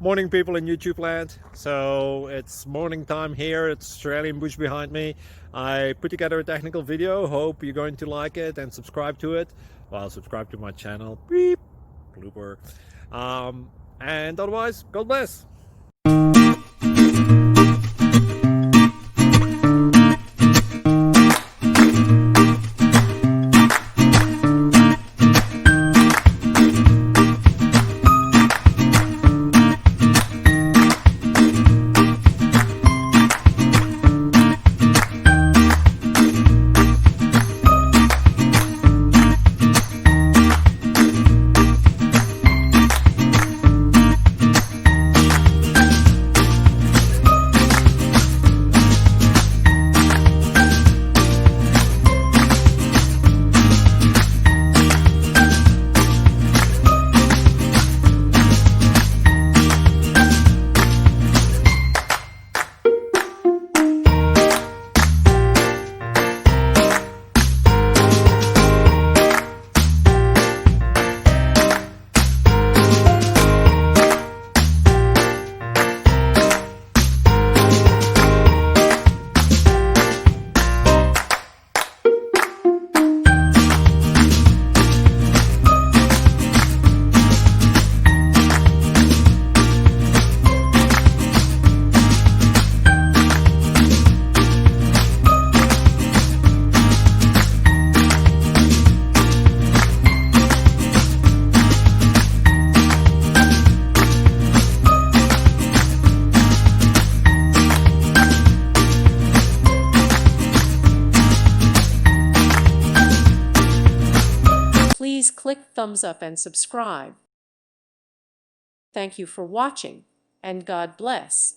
Morning, people in YouTube land. So it's morning time here. It's Australian bush behind me. I put together a technical video. Hope you're going to like it and subscribe to it. Well, subscribe to my channel. Beep. Blooper. And otherwise, God bless. Please click thumbs up and subscribe. Thank you for watching, and God bless.